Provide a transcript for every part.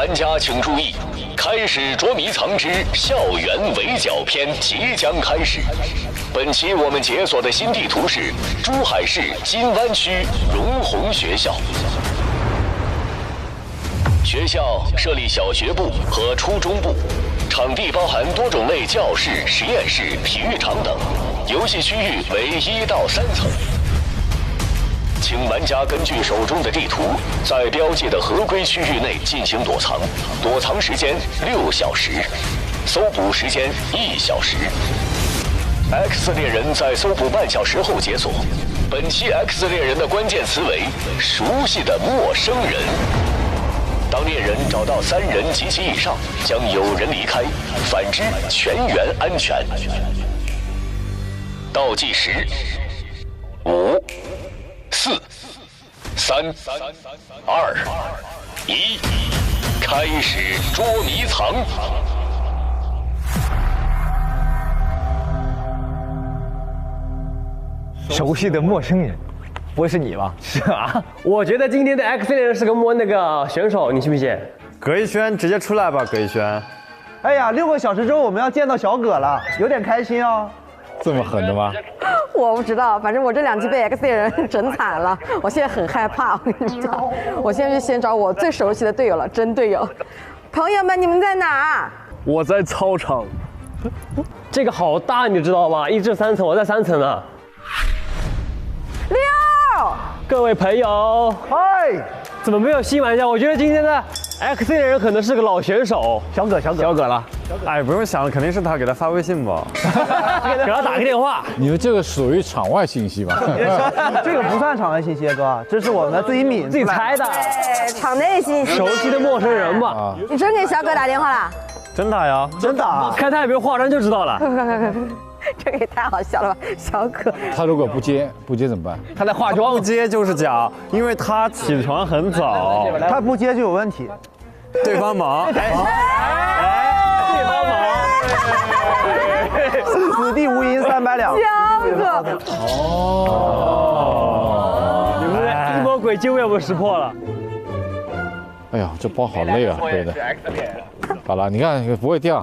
玩家请注意，开始捉迷藏之校园围剿篇即将开始。本期我们解锁的新地图是珠海市金湾区荣宏学校。学校设立小学部和初中部，场地包含多种类教室、实验室、体育场等，游戏区域为1到3层。请玩家根据手中的地图，在标记的合规区域内进行躲藏，躲藏时间6小时，搜捕时间1小时。X 猎人在搜捕半小时后解锁。本期 X 猎人的关键词为熟悉的陌生人。当猎人找到3人及其以上，将有人离开，反之全员安全。倒计时：5、4、3、2、1，开始捉迷藏。熟悉的陌生人，不会是你吧？是啊，我觉得今天的 X 猎人是个那个选手，你信不信？葛一轩，直接出来吧，葛一轩。哎呀，6个小时之后我们要见到小葛了，有点开心哦。这么狠的吗？我不知道，反正我这2期被 X 猎人整惨了，我现在很害怕。我跟你们讲，我现在就先找我最熟悉的队友了，真队友。朋友们，你们在哪？我在操场。这个好大，你知道吗？1至3层，我在3层呢。6，各位朋友，嗨，怎么没有新玩家？我觉得今天的 X 猎人可能是个老选手，小葛了。哎，不用想了，肯定是他，给他发微信吧。给他打个电话。你们这个属于场外信息吧？这个不算场外信息，哥，这是我们自己抿自己猜的。场内信息。熟悉的陌生人吧。你真给小葛打电话了？真打呀，真打。看他有没有化妆就知道了。这个也太好笑了吧，小葛。他如果不接怎么办？他在化妆。不接就是假，因为他起床很早。他不接就有问题。对方忙。对方忙。此地无银300两。小葛。你们的一魔鬼就被我们识破了。哎呀，这包好累啊，背的。好了，你看不会掉。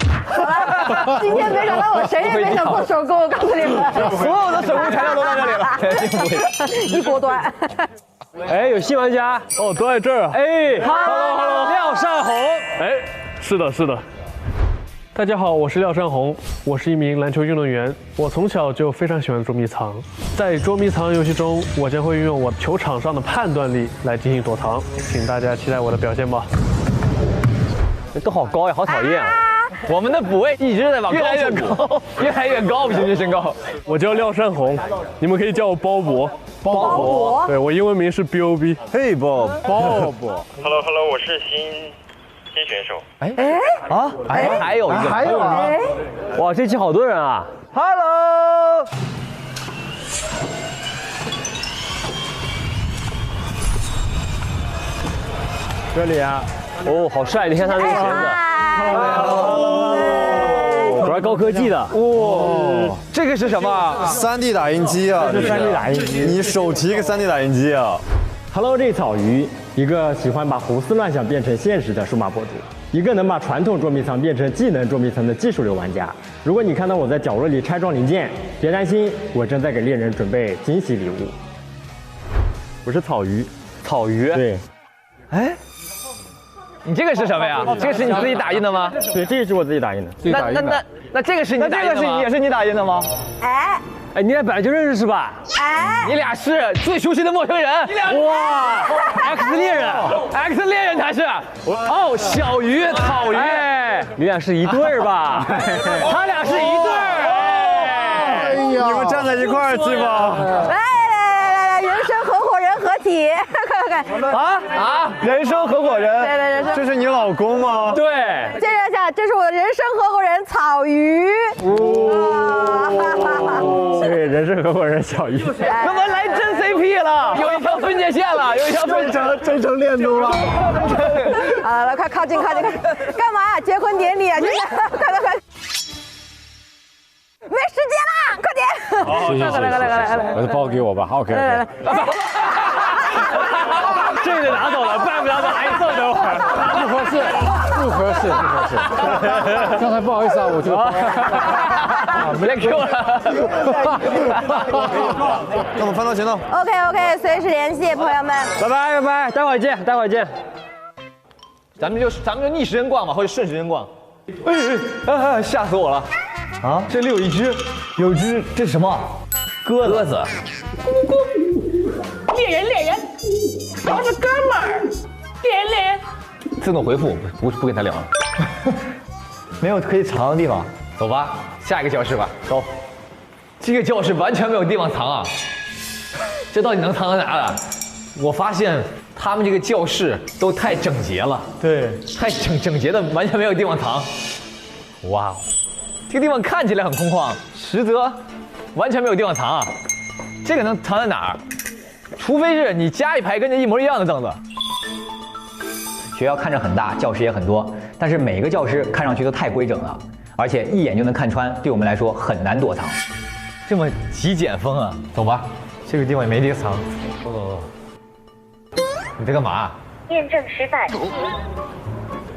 今天没想到我谁也没想做手工，我告诉你们，所有的手工材料都在这里了，一锅端。哎，有新玩家哦，都在这儿。哎 ，Hello， 廖善宏。哎，是的。大家好，我是廖善宏，我是一名篮球运动员。我从小就非常喜欢捉迷藏，在捉迷藏游戏中，我将会运用我球场上的判断力来进行躲藏，请大家期待我的表现吧。都好高呀，好讨厌啊！我们的补位一直在往越来越高，越来越高，平均身高。我叫廖善宏，你们可以叫我鲍勃。鲍勃。对，我英文名是 Bob。嘿，Bob。Hello， 我是新选手。还有一个，还有啊，哇，这期好多人啊 ，Hello。这里啊。哦，好帅！你看他那个裙子，玩高科技的。哇，这个是什么？3D 打印机啊！这是3D 打印机。你手提一个3D 打印机啊 Hello， 这草鱼，一个喜欢把胡思乱想变成现实的数码博主，一个能把传统捉迷藏变成技能捉迷藏的技术流玩家。如果你看到我在角落里拆装零件，别担心，我正在给猎人准备惊喜礼物。我是草鱼，草鱼。对。哎。你这个是什么呀？这个是你自己打印的吗？对，这个是我自己打印的。那这个是你打印的吗？这个也是你打印的吗？哎，你俩本来就认识是吧？哎，你俩是最熟悉的陌生人。哇 ，X 猎人，X 猎人才是。哦，小鱼、草鱼，你俩是一对儿吧？他俩是一对儿。哎呀，你们站在一块儿去吧。来，人生合伙人合体，快！人生合伙人。对，人生。这是你老公吗？对。介绍一下，这是我的人生合伙人草鱼。对，人生合伙人小鱼。那么来真 CP 了，有一条分界线了，有一条真成恋综了。来，快靠近，干嘛呀？结婚典礼啊！现在，快！没时间了，快点！谢谢，把这包给我吧。OK。这个拿走了，办不了的还送等会儿，不合适，不合适，不合适。刚才不好意思啊，我就没来 Q 了。那我们翻到前头。OK，随时联系，朋友们。拜拜拜拜，待会儿见，待会儿见。咱们就逆时针逛吧，或者顺时针逛。哎，吓死我了！啊，这里有一只，这是什么？鸽子。猎人，我是哥们儿，猎人。自动回复，不跟他聊了。没有可以藏的地方，走吧，下一个教室吧。走。这个教室完全没有地方藏啊！这到底能藏到哪了？我发现他们这个教室都太整洁了，对，太整洁的，完全没有地方藏。哇哦，这个地方看起来很空旷，实则完全没有地方藏啊！这个能藏在哪儿？除非是你加一排跟这一模一样的凳子。学校看着很大，教室也很多，但是每个教室看上去都太规整了，而且一眼就能看穿，对我们来说很难躲藏。这么极简风啊！走吧，这个地方也没地藏。你在干嘛？验证失败。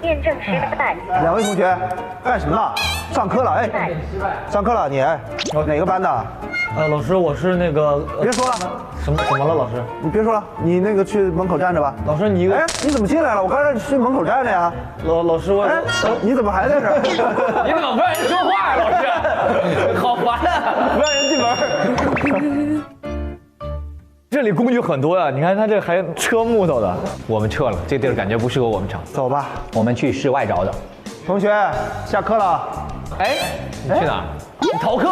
验证失败。两位同学干什么呢？上课了，哎，上课了，你哪个班的？老师，我是那个。别说了。什么了，老师？你别说了，你那个去门口站着吧。老师，你哎，你怎么进来了？我刚才去门口站着呀。老师，我哎，你怎么还在这儿？你怎么不让人说话啊，老师？好烦啊！不让人进门。这里工具很多呀，你看他这还车木头的。我们撤了，这地儿感觉不适合我们场。走吧，我们去室外找找。同学，下课了。哎，你去哪？你逃课？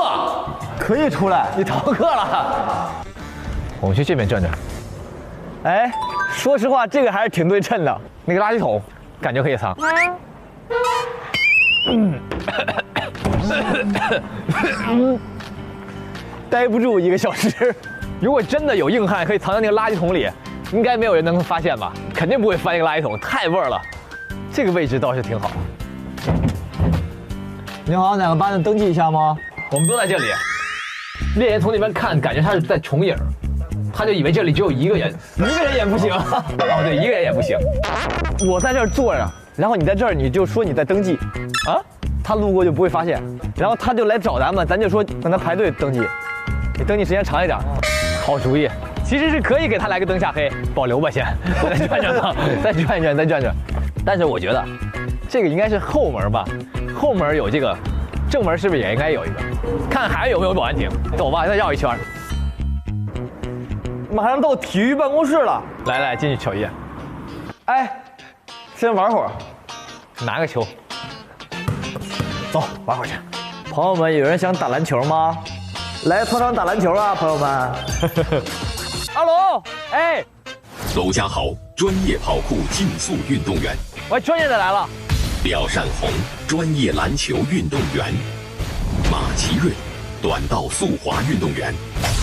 可以出来。你逃课了？我们去这边转转。哎，说实话，这个还是挺对称的。那个垃圾桶，感觉可以藏。待不住1个小时。如果真的有硬汉可以藏在那个垃圾桶里，应该没有人能发现吧？肯定不会翻那个垃圾桶，太味儿了。这个位置倒是挺好。你好，哪个班的？登记一下吗？我们都在这里。猎人从那边看，感觉他是在重影，他就以为这里只有1个人，1个人也不行。哦，对，1个人也不行。我在这儿坐着，然后你在这儿，你就说你在登记，啊？他路过就不会发现，然后他就来找咱们，咱就说让他排队登记，你登记时间长一点。好主意，其实是可以给他来个灯下黑，保留吧先，再转转吧，再转转，再转转。但是我觉得这个应该是后门吧，后门有这个，正门是不是也应该有一个？看还有没有保安亭。走吧，再绕一圈。马上到体育办公室了，来进去瞅一眼。哎，先玩会儿，拿个球，走玩会儿去。朋友们，有人想打篮球吗？来操场打篮球啊，朋友们！阿龙，哎，娄家豪，专业跑酷竞速运动员。喂，专业的来了。廖善宏，专业篮球运动员。马奇瑞，短道速滑运动员。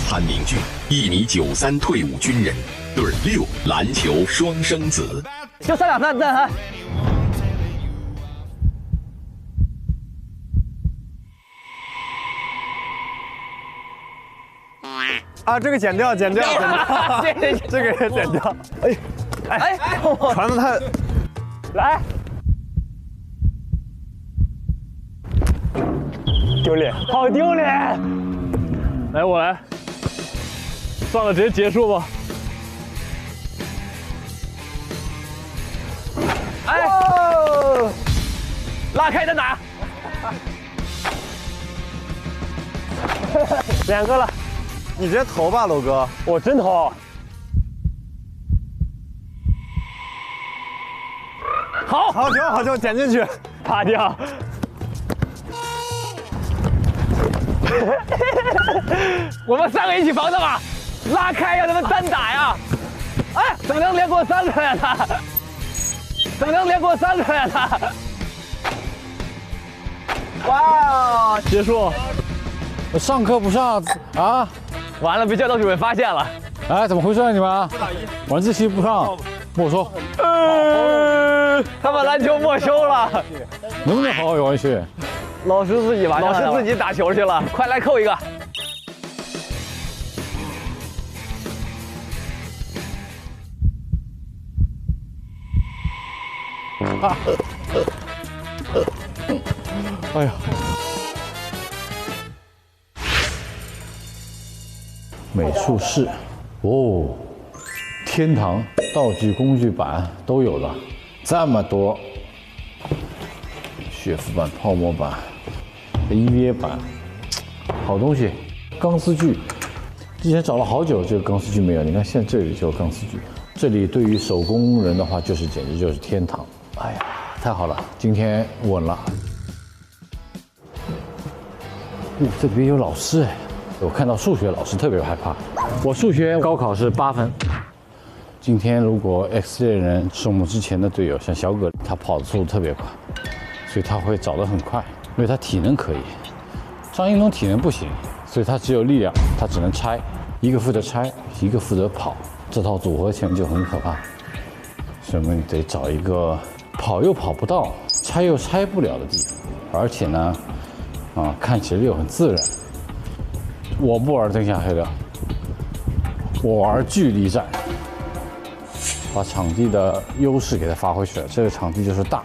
潘明俊，1米93退伍军人。对6，篮球双生子。就3、2、3，再来。啊，这个剪掉，这个也剪掉。哎，传的太……来，丢脸，好丢脸！来，我来。算了，直接结束吧。哎，拉开在哪？2个了。你直接投吧，楼哥。我真投。好球，捡进去，趴掉。我们3个一起防他吧，拉开让他们单打呀！哎，怎么能连过3个呀他？怎么能连过3个呀他？哇，结束。我上课不上啊？完了，被教导主任发现了。哎，怎么回事啊你们？晚自习不上，没收。他把篮球没收了。能不能好好游戏？老师自己玩，老师自己打球去了。快来扣一个。哎呀，美术室，哦，天堂道具工具板都有了，这么多，雪肤板、泡沫板、EVA 板，好东西，钢丝锯。之前找了好久，这个钢丝锯没有。你看现在这里就有钢丝锯，这里对于手工人的话，简直就是天堂。哎呀，太好了，今天稳了。这里边有老师哎，我看到数学老师特别害怕。我数学高考是8分。今天如果 X 猎人是我们之前的队友，像小葛，他跑的速度特别快，所以他会找得很快，因为他体能可以。张一农体能不行。所以他只有力量，他只能拆，一个负责拆，一个负责跑，这套组合起来就很可怕。所以我们得找一个跑又跑不到，拆又拆不了的地方，而且呢，看起来又很自然。我不玩灯下黑的，我玩距离战，把场地的优势给它发挥出来。这个场地就是大，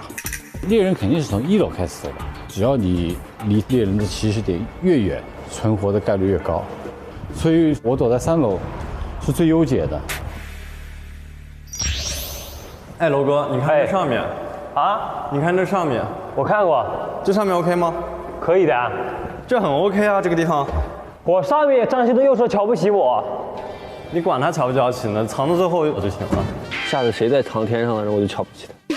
猎人肯定是从1楼开始走的，只要你离猎人的起始点越远，存活的概率越高，所以我躲在3楼是最优解的。哎，楼哥，你看这上面啊？你看这上面，我看过，这上面 OK 吗？可以的啊，这很 OK 啊，这个地方。我上面张鑫东又说瞧不起我，你管他瞧不瞧起呢？藏到最后就行了。下次谁在藏天上了，我就瞧不起他。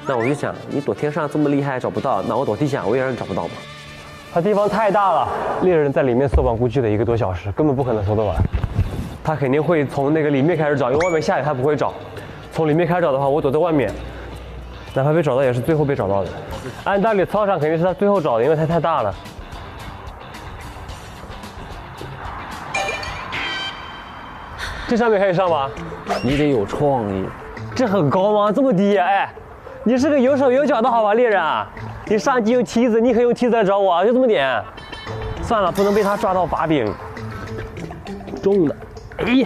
那我就想，你躲天上这么厉害找不到，那我躲地下我也让你找不到嘛。它地方太大了，猎人在里面搜网估计得1个多小时，根本不可能搜得完。他肯定会从那个里面开始找，因为外面下雨他不会找。从里面开始找的话，我躲在外面，哪怕被找到也是最后被找到的。按道理操场肯定是他最后找的，因为它太大了。这上面可以上吗？你得有创意。这很高吗？这么低？哎，你是个有手有脚的好吧，猎人啊？你上级用梯子，你可以用梯子来找我，就这么点。算了，不能被他抓到把柄。重的，哎，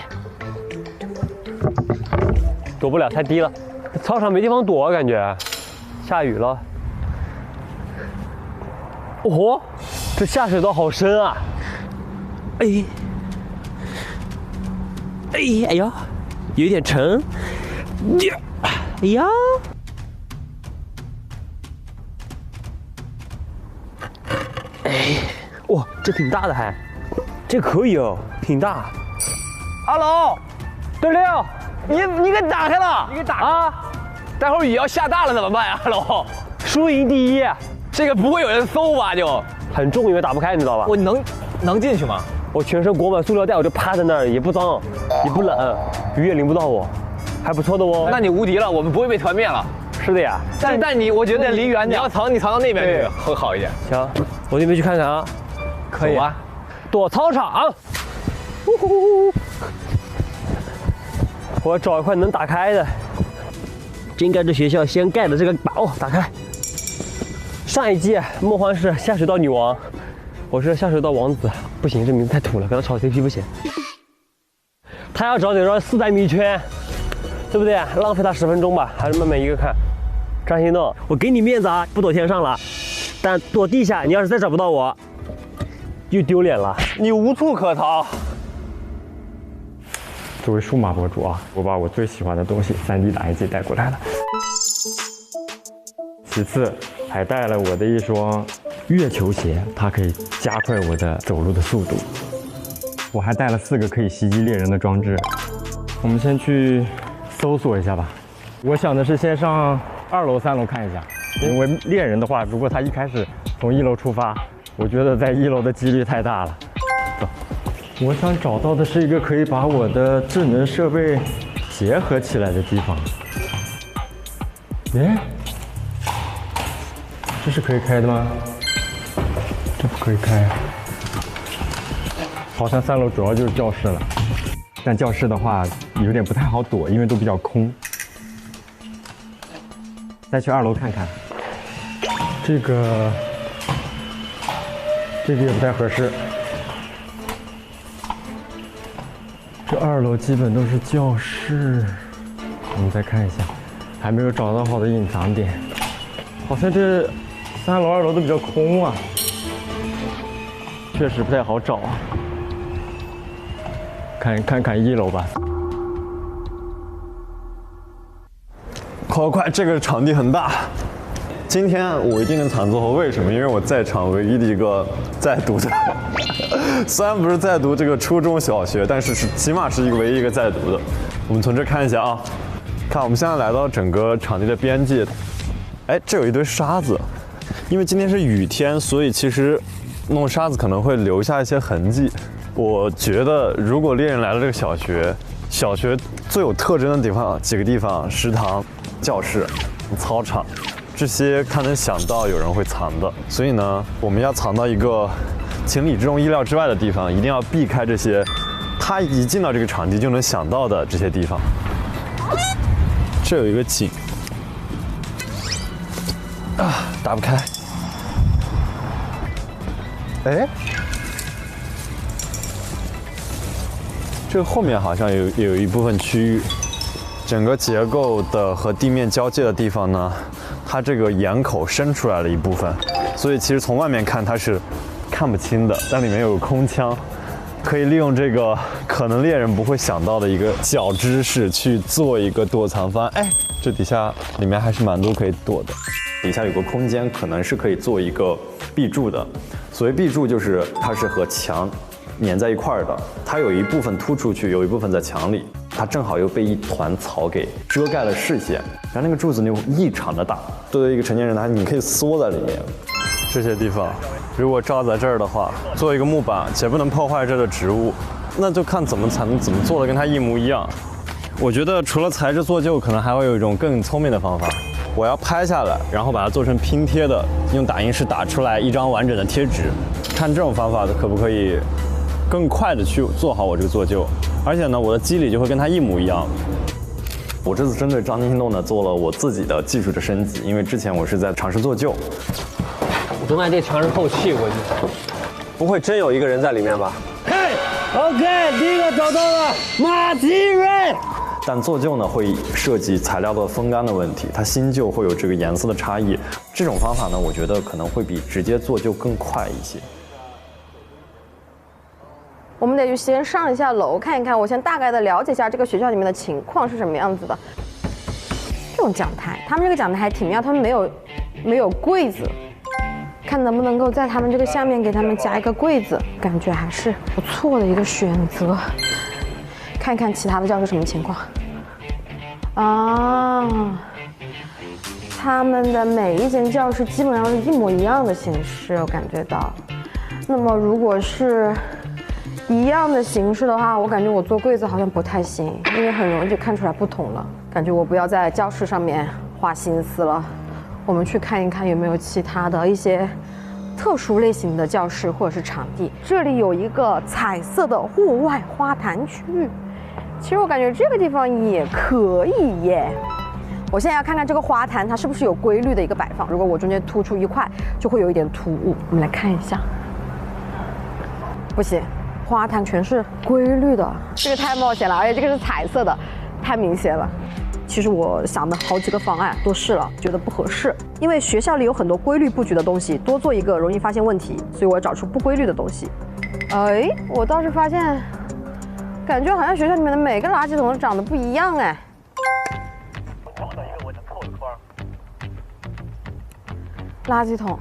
躲不了，太低了。操场没地方躲，感觉。下雨了。哦，这下水道好深啊！哎，哎呀，有点沉。哎呀。哎，哇，这挺大的还，这可以哦，挺大。阿龙，对六，你给打开了，你给打啊！待会儿雨要下大了怎么办呀，阿龙？输赢第一，这个不会有人搜吧？就很重，因为打不开，你知道吧？我能进去吗？我全身裹满塑料袋，我就趴在那儿，也不脏，也不冷，雨也淋不到我，还不错的哦。那你无敌了，我们不会被团灭了。是的呀，但你我觉得离远点，你藏到那边去会好一点。行，我那边去看看啊。可以啊，躲操场。我找一块能打开的。应该这学校先盖的这个把哦，打开。上一季梦幻是下水道女王，我是下水道王子。不行，这名字太土了，跟他炒 CP 不行。他要找点4代迷圈，对不对？浪费他10分钟吧，还是慢慢一个看。张鑫东，我给你面子啊，不躲天上了，但躲地下，你要是再找不到我，就丢脸了，你无处可逃。作为数码博主啊，我把我最喜欢的东西3D 打印机带过来了。其次，还带了我的一双月球鞋，它可以加快我的走路的速度。我还带了4个可以袭击猎人的装置。我们先去搜索一下吧。我想的是先上2楼、3楼看一下，因为猎人的话，如果他一开始从1楼出发，我觉得在1楼的几率太大了。走。我想找到的是一个可以把我的智能设备结合起来的地方。哎，这是可以开的吗？这不可以开啊。好像3楼主要就是教室了，但教室的话有点不太好躲，因为都比较空。再去2楼看看，这个也不太合适。这2楼基本都是教室，我们再看一下还没有找到好的隐藏点，好像这3楼、2楼都比较空啊，确实不太好找啊。看1楼吧。快，这个场地很大。今天我一定能惨最后，为什么？因为我在场唯一的一个在读的，虽然不是在读这个初中小学，但是起码是唯一一个在读的。我们从这看一下啊，看我们现在来到整个场地的边界，哎，这有一堆沙子，因为今天是雨天，所以其实弄沙子可能会留下一些痕迹。我觉得如果猎人来了这个小学最有特征的地方几个地方，食堂、教室、操场。这些他能想到有人会藏的，所以呢，我们要藏到一个情理之中、意料之外的地方，一定要避开这些他一进到这个场地就能想到的这些地方。这有一个井，打不开。哎，这个后面好像有一部分区域，整个结构的和地面交界的地方呢。它这个眼口伸出来了一部分，所以其实从外面看它是看不清的，但里面有个空腔，可以利用这个可能猎人不会想到的一个小知识去做一个躲藏方案。哎，这底下里面还是蛮多可以躲的，底下有个空间，可能是可以做一个壁柱的。所谓壁柱就是它是和墙粘在一块儿的，它有一部分突出去，有一部分在墙里。它正好又被一团草给遮盖了视线，然后那个柱子又异常的大，作为一个成年人，你可以缩在里面。这些地方如果罩在这儿的话，做一个木板，且不能破坏这的植物，那就看才能做的跟它一模一样。我觉得除了材质做旧，可能还会有一种更聪明的方法。我要拍下来，然后把它做成拼贴的，用打印式打出来一张完整的贴纸，看这种方法可不可以更快的去做好我这个做旧。而且呢，我的肌理就会跟它一模一样。我这次针对张天洞呢做了我自己的技术的升级，因为之前我是在尝试做旧。我都在这墙上透气，我就不会真有一个人在里面吧？嘿 ，OK， 第一个找到了马吉瑞。但做旧呢会涉及材料的风干的问题，它新旧会有这个颜色的差异。这种方法呢，我觉得可能会比直接做旧更快一些。我们得去先上一下楼看一看，我先大概的了解一下这个学校里面的情况是什么样子的。这种讲台，他们这个讲台还挺妙，他们没有柜子，看能不能够在他们这个下面给他们加一个柜子，感觉还是不错的一个选择。看看其他的教室什么情况啊？他们的每一间教室基本上是一模一样的形式，我感觉到。那么如果是一样的形式的话，我感觉我做柜子好像不太行，因为很容易就看出来不同了。感觉我不要在教室上面花心思了，我们去看一看有没有其他的一些特殊类型的教室或者是场地。这里有一个彩色的户外花坛区域，其实我感觉这个地方也可以耶。我现在要看看这个花坛它是不是有规律的一个摆放，如果我中间突出一块，就会有一点突兀。我们来看一下，不行。花坛全是规律的，这个太冒险了，而且这个是彩色的，太明显了。其实我想的好几个方案都试了，觉得不合适，因为学校里有很多规律布局的东西，多做一个容易发现问题，所以我要找出不规律的东西。哎，我倒是发现，感觉好像学校里面的每个垃圾桶长得不一样哎。垃圾桶，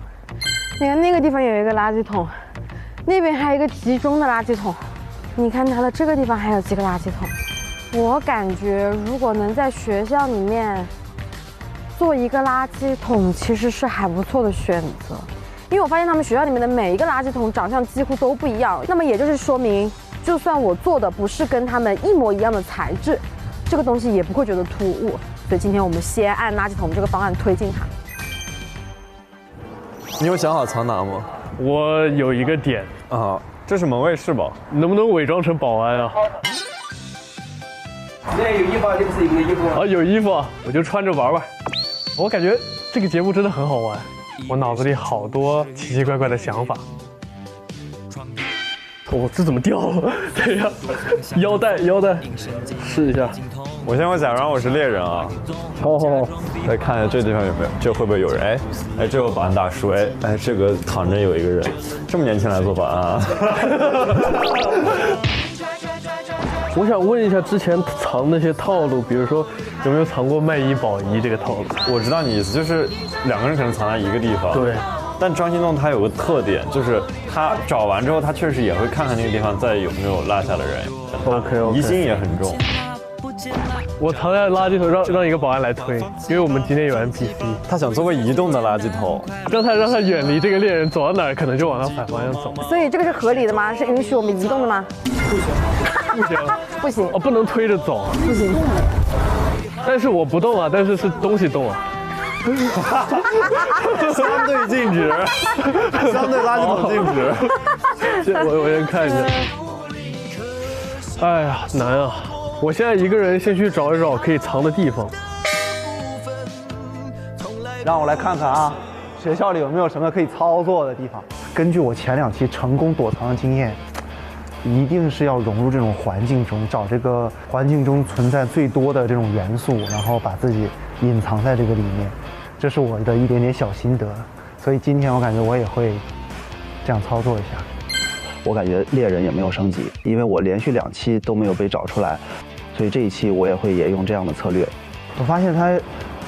你看那个地方有一个垃圾桶。那边还有一个集中的垃圾桶，你看它的这个地方还有几个垃圾桶。我感觉如果能在学校里面做一个垃圾桶，其实是还不错的选择。因为我发现他们学校里面的每一个垃圾桶长相几乎都不一样，那么也就是说明，就算我做的不是跟他们一模一样的材质，这个东西也不会觉得突兀。所以今天我们先按垃圾桶这个方案推进它。你有想好藏哪吗？我有一个点啊，这是门卫室吧？能不能伪装成保安啊？那有衣服，这不是有个衣服吗？啊，有衣服，我就穿着玩玩。我感觉这个节目真的很好玩，我脑子里好多奇奇怪怪的想法。哦，这怎么掉了？对呀，腰带，试一下。我现在假装我是猎人啊。好。再看一下这地方有没有，这会不会有人？哎，这有保安大叔，哎，这个躺着有一个人，这么年轻来做保安啊？我想问一下，之前藏那些套路，比如说有没有藏过卖医保医这个套路？我知道你意思，就是2个人可能藏在一个地方。对。但张心动他有个特点，就是他找完之后，他确实也会看看那个地方再有没有落下的人。OK， 疑心也很重。我藏在垃圾桶，让一个保安来推，因为我们今天有 NPC。他想做个移动的垃圾桶，让他远离这个猎人，走到哪儿可能就往他反方向走。所以这个是合理的吗？是允许我们移动的吗？不行。哦，不能推着走。不行。但是我不动啊，但是是东西动啊。相对静止，相对垃圾桶静止。我先看一下。哎呀，难啊！我现在一个人先去找一找可以藏的地方。让我来看看啊，学校里有没有什么可以操作的地方。根据我前2期成功躲藏的经验，一定是要融入这种环境中，找这个环境中存在最多的这种元素，然后把自己隐藏在这个里面。这是我的一点点小心得，所以今天我感觉我也会这样操作一下。我感觉猎人也没有升级，因为我连续2期都没有被找出来，所以这一期我也会用这样的策略。我发现它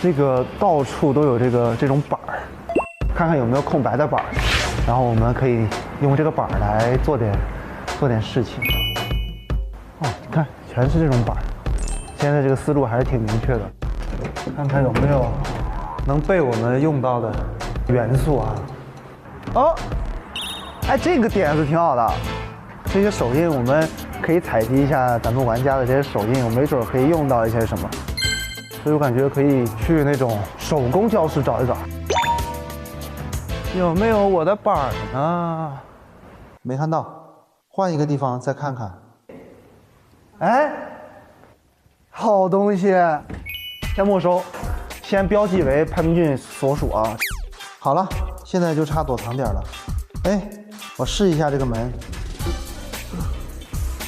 这个到处都有这种板儿，看看有没有空白的板儿，然后我们可以用这个板儿来做点事情。哦，你看全是这种板儿，现在这个思路还是挺明确的，看看有没有能被我们用到的元素啊。哦，哎，这个点子挺好的，这些手印我们可以采集一下咱们玩家的这些手印，我没准可以用到一些什么，所以我感觉可以去那种手工教室找一找，有没有我的板儿呢？没看到，换一个地方再看看。哎，好东西，先没收，先标记为潘明俊所属啊。好了，现在就差躲藏点了。哎，我试一下这个门，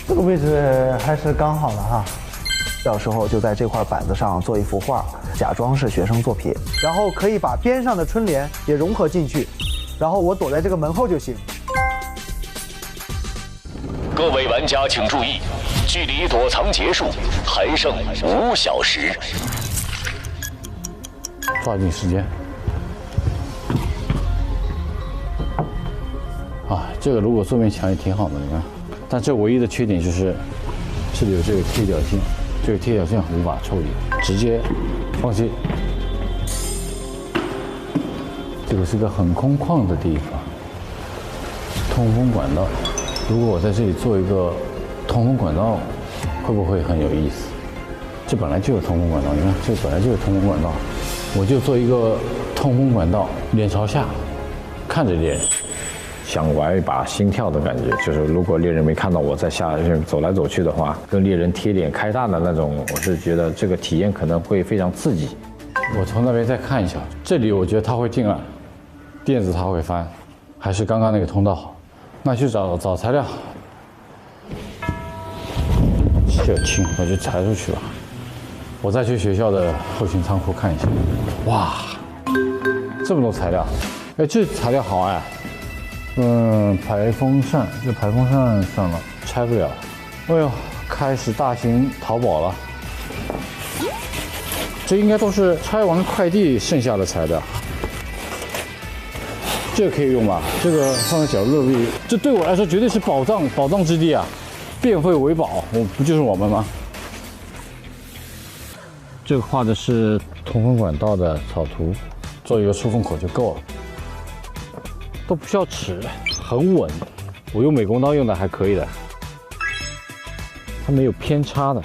这个位置还是刚好的哈。到时候就在这块板子上做一幅画，假装是学生作品，然后可以把边上的春联也融合进去，然后我躲在这个门后就行。各位玩家请注意，距离躲藏结束还剩5小时，抓紧时间。啊，这个如果做面墙也挺好的，你看。但这唯一的缺点就是这里有这个贴脚线，这个贴脚线无法抽离，直接放弃。这个是个很空旷的地方，通风管道。如果我在这里做一个通风管道，会不会很有意思？这本来就有通风管道，你看，这本来就有通风管道，我就做一个通风管道，脸朝下，看着猎人。想玩一把心跳的感觉，就是如果猎人没看到我在下走来走去的话，跟猎人贴脸开大的那种，我是觉得这个体验可能会非常刺激。我从那边再看一下，这里我觉得他会进来，垫子他会翻，还是刚刚那个通道好。那去找材料，这轻我就裁出去吧。我再去学校的后勤仓库看一下。哇，这么多材料，哎，这材料好哎。排风扇，这排风扇算了，拆不了。哎呦，开始大型淘宝了。这应该都是拆完快递剩下的材料。这个可以用吧？这个放在角落里，这对我来说绝对是宝藏之地啊！变废为宝，不就是我们吗？这个画的是通风管道的草图，做一个出风口就够了。都不需要尺，很稳。我用美工刀用的还可以的，它没有偏差的。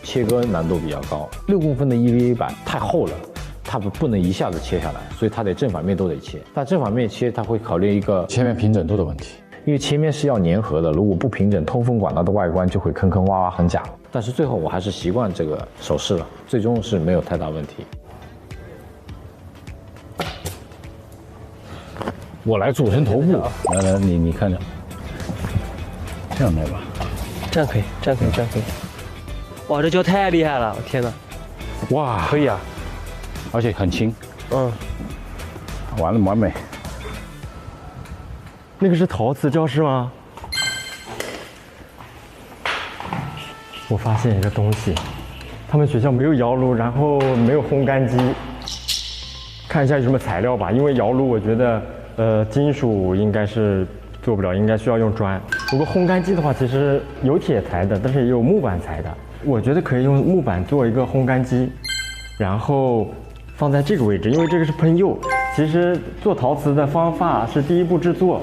切割难度比较高，6公分的 EVA 板太厚了，它不能一下子切下来，所以它得正反面都得切。但正反面切，它会考虑一个切面平整度的问题，因为切面是要粘合的，如果不平整，通风管道的外观就会坑坑洼洼，很假。但是最后我还是习惯这个手势了，最终是没有太大问题。我来组成头部，来，你看着，这样来吧，这样可以，这样可以，这样可以。哇，这胶太厉害了！我天哪！哇，可以啊，而且很轻。嗯，完美。那个是陶瓷教室吗？我发现一个东西，他们学校没有窑炉，然后没有烘干机。看一下有什么材料吧，因为窑炉我觉得，金属应该是做不了，应该需要用砖。如果烘干机的话，其实有铁材的，但是也有木板材的。我觉得可以用木板做一个烘干机，然后放在这个位置，因为这个是喷釉。其实做陶瓷的方法是第一步制作，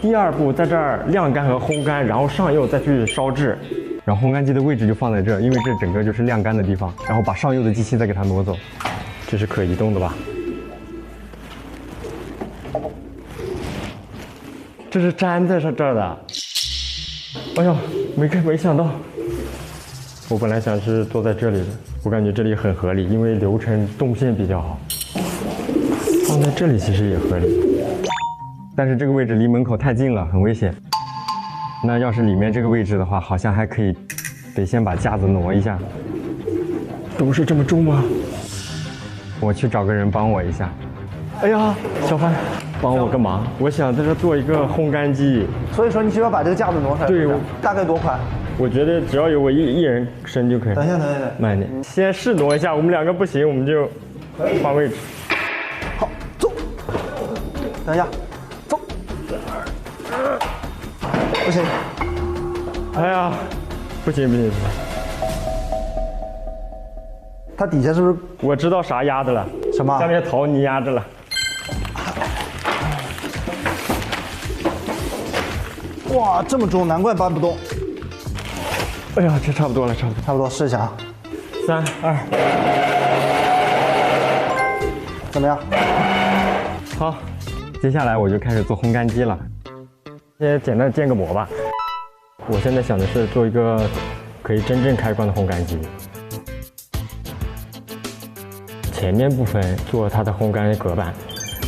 第二步在这儿晾干和烘干，然后上釉再去烧制。然后烘干机的位置就放在这儿，因为这整个就是晾干的地方。然后把上釉的机器再给它挪走，这是可移动的吧？这是粘在这儿的。哎呦，没想到。我本来想是坐在这里的，我感觉这里很合理，因为流程动线比较好。放在这里其实也合理，但是这个位置离门口太近了，很危险。那要是里面这个位置的话，好像还可以，得先把架子挪一下。都是这么重吗？我去找个人帮我一下。哎呀，小范，帮我个忙，我想在这做一个烘干机。所以说你需要把这个架子挪出来。对，大概多宽？我觉得只要有我一人伸就可以。等一下，慢一点，先试挪一下，我们两个不行，我们就换位置。好，走。等一下，走。不行。哎呀，不行。它底下是不是？我知道啥压着了。什么？下面陶泥压着了。哇，这么重，难怪搬不动。哎呀，这差不多了，差不多，试一下啊。3、2，怎么样？好，接下来我就开始做烘干机了。先简单建个模吧。我现在想的是做一个可以真正开关的烘干机。前面部分做它的烘干隔板，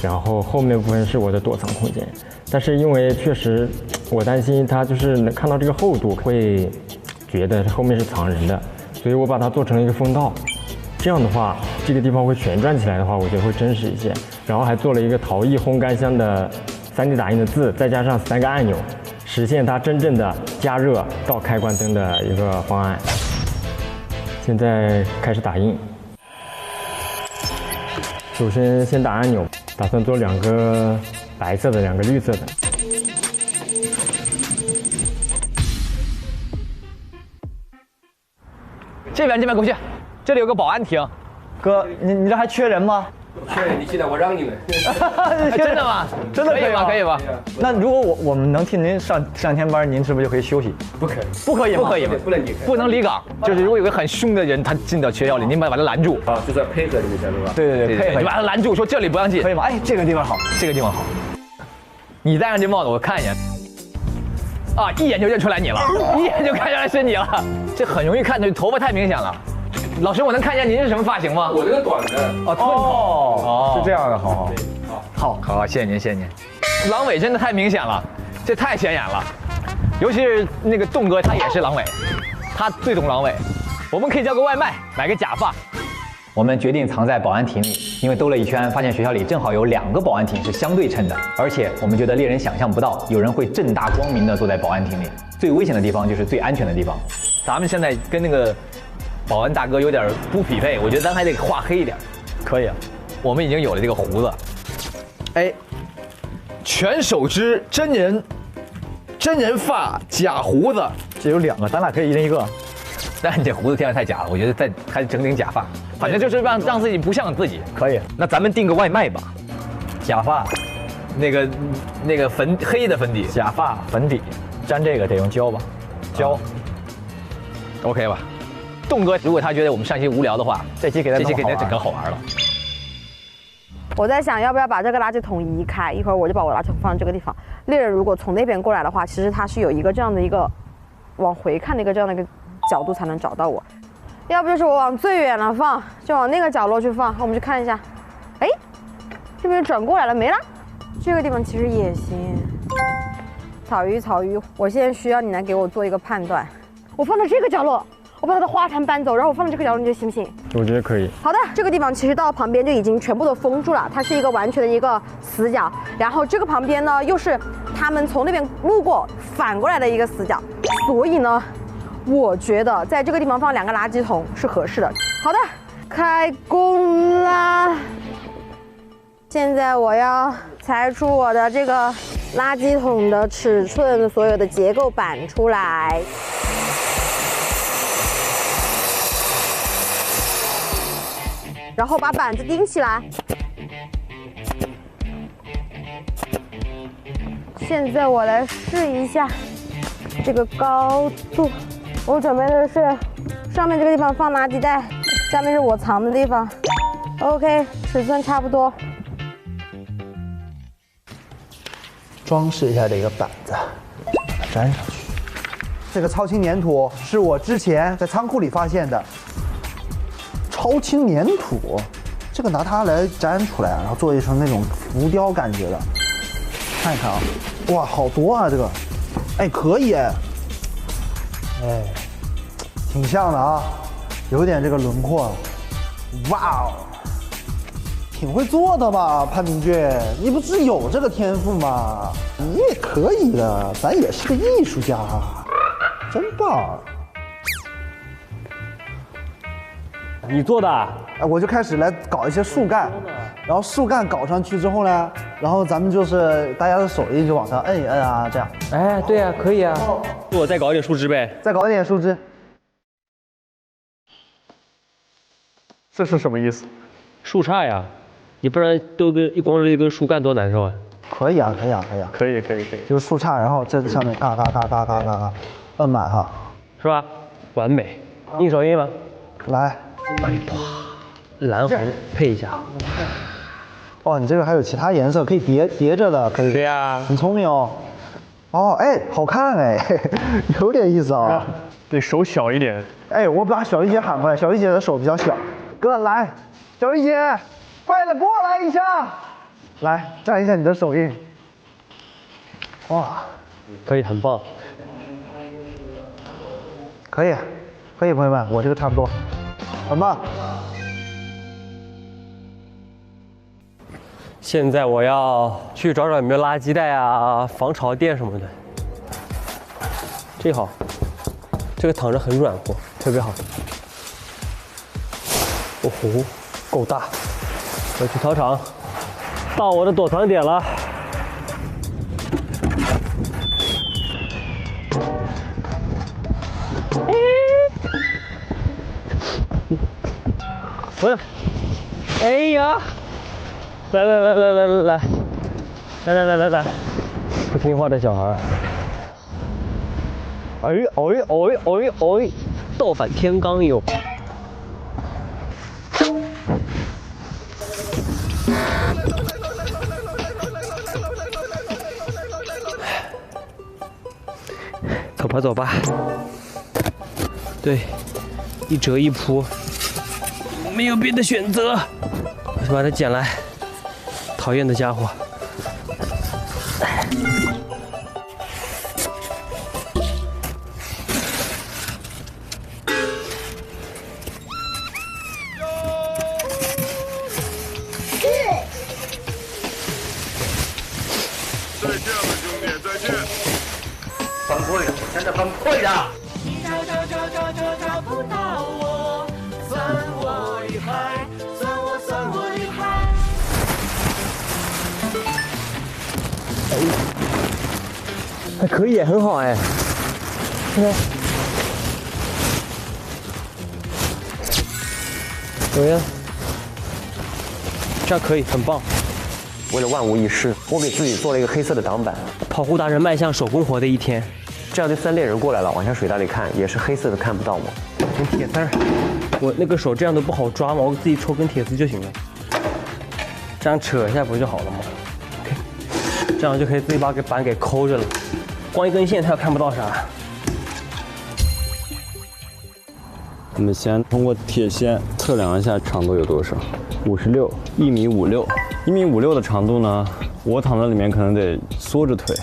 然后后面部分是我的躲藏空间。但是因为确实，我担心它就是能看到这个厚度会觉得后面是藏人的，所以我把它做成了一个风道。这样的话，这个地方会旋转起来的话，我觉得会真实一些。然后还做了一个陶艺烘干箱的3D 打印的字，再加上3个按钮，实现它真正的加热到开关灯的一个方案。现在开始打印。首先先打按钮，打算做2个白色的，2个绿色的。这边过去，这里有个保安亭。哥，你这还缺人吗？缺你，现在我让你们。真的吗？真的可以吗？可以吧？那如果我们能替您上天班，您是不是就可以休息？不可以，不可以吗？不可以吗？不能离岗。就是如果有个很凶的人，他进到学校里，您把他拦住。啊，就是要配合你一下，是吧？对，配合。你把他拦住，说这里不让进，可以吗？哎，这个地方好，这个地方好。你戴上这帽子，我看一眼。啊，一眼就认出来你了，一眼就看出来是你了。这很容易看出，头发太明显了。老师，我能看一下您是什么发型吗？我这个短的。哦，寸头。哦，是这样的，好，谢谢您。狼尾真的太明显了，这太显眼了。尤其是那个栋哥，他也是狼尾，他最懂狼尾。我们可以叫个外卖，买个假发。我们决定藏在保安亭里，因为兜了一圈，发现学校里正好有2个保安亭是相对称的，而且我们觉得猎人想象不到有人会正大光明的坐在保安亭里。最危险的地方就是最安全的地方。咱们现在跟那个保安大哥有点不匹配，我觉得咱还得画黑一点。可以啊，我们已经有了这个胡子。哎，全手织真人发假胡子，这有2个，咱俩可以一人一个。但你这胡子听着太假了，我觉得还整顶假发，反正就是让自己不像自己。可以，那咱们订个外卖吧。假发，那个黑的粉底，假发粉底，粘这个得用胶吧？胶、OK 吧？栋哥，如果他觉得我们上期无聊的话，这期给他整个好玩了。我在想要不要把这个垃圾桶移开，一会儿我就把我垃圾桶放这个地方。猎人如果从那边过来的话，其实他是有一个这样的一个往回看的一个这样的一个角度才能找到我。要不就是我往最远了放，就往那个角落去放。我们去看一下，哎，这边转过来了，没了。这个地方其实也行，草鱼，我现在需要你来给我做一个判断。我放到这个角落，我把它的花坛搬走，然后我放到这个角落，你觉得行不行？我觉得可以。好的，这个地方其实到旁边就已经全部都封住了，它是一个完全的一个死角。然后这个旁边呢，又是他们从那边路过反过来的一个死角，所以呢，我觉得在这个地方放2个垃圾桶是合适的。好的，开工啦！现在我要裁出我的这个垃圾桶的尺寸，所有的结构板出来。然后把板子钉起来。现在我来试一下这个高度。我准备的是上面这个地方放垃圾袋，下面是我藏的地方。OK， 尺寸差不多。装饰一下这个板子，粘上去。这个超轻粘土是我之前在仓库里发现的。超轻粘土，这个拿它来粘出来，然后做一成那种浮雕感觉的。看一看啊，哇，好多啊这个，哎，可以哎，哎，挺像的啊，有点这个轮廓。哇哦，挺会做的吧，潘明俊，你不是有这个天赋吗？你也可以的，咱也是个艺术家，真棒。你做的？哎，我就开始来搞一些树干，然后树干搞上去之后呢，然后咱们就是大家的手艺就往上摁一摁啊，这样。哎，对啊，可以啊。我再搞一点树枝呗。再搞一点树枝。这是什么意思？树杈呀，你不然光是一根树干多难受啊。可以啊，可以啊，可以啊。可以。就是树杈，然后在上面嘎，摁满哈，是吧？完美。印手印吗？来。蓝红配一下。哦，你这个还有其他颜色可以叠着的，可以。对呀，很聪明哦。哦，哎，好看哎，有点意思啊。对手小一点。哎，我把小玉姐喊过来，小玉姐的手比较小。哥来，小玉姐，快点过来一下，来蘸一下你的手印。哇，可以，很棒。可以，朋友们，我这个差不多。很棒。现在我要去找有没有垃圾袋啊、防潮垫什么的。这好，这个躺着很软和，特别好。哦吼，够大！我去操场，到我的躲藏点了。喂，哎呀，来，不听话的小孩，哎，倒反天罡哟！走吧，对，一折一扑。没有别的选择，我就把它捡来。讨厌的家伙！再见了，兄弟，再见。崩溃了，真的崩溃了。你找不到我。算我厉害，算我厉害。还可以，很好哎。看看，怎么样？这样可以，很棒。为了万无一失，我给自己做了一个黑色的挡板。跑酷达人迈向手工活的一天，这样就算猎人过来了，往下水道里看，也是黑色的，看不到我。用铁丝儿。我那个手这样都不好抓嘛，我自己抽根铁丝就行了，这样扯一下不就好了吗 ？OK， 这样就可以自己把板给抠着了，光一根线它又看不到啥。我们先通过铁线测量一下长度有多少，56，1.56米，1.56米的长度呢，我躺在里面可能得缩着腿，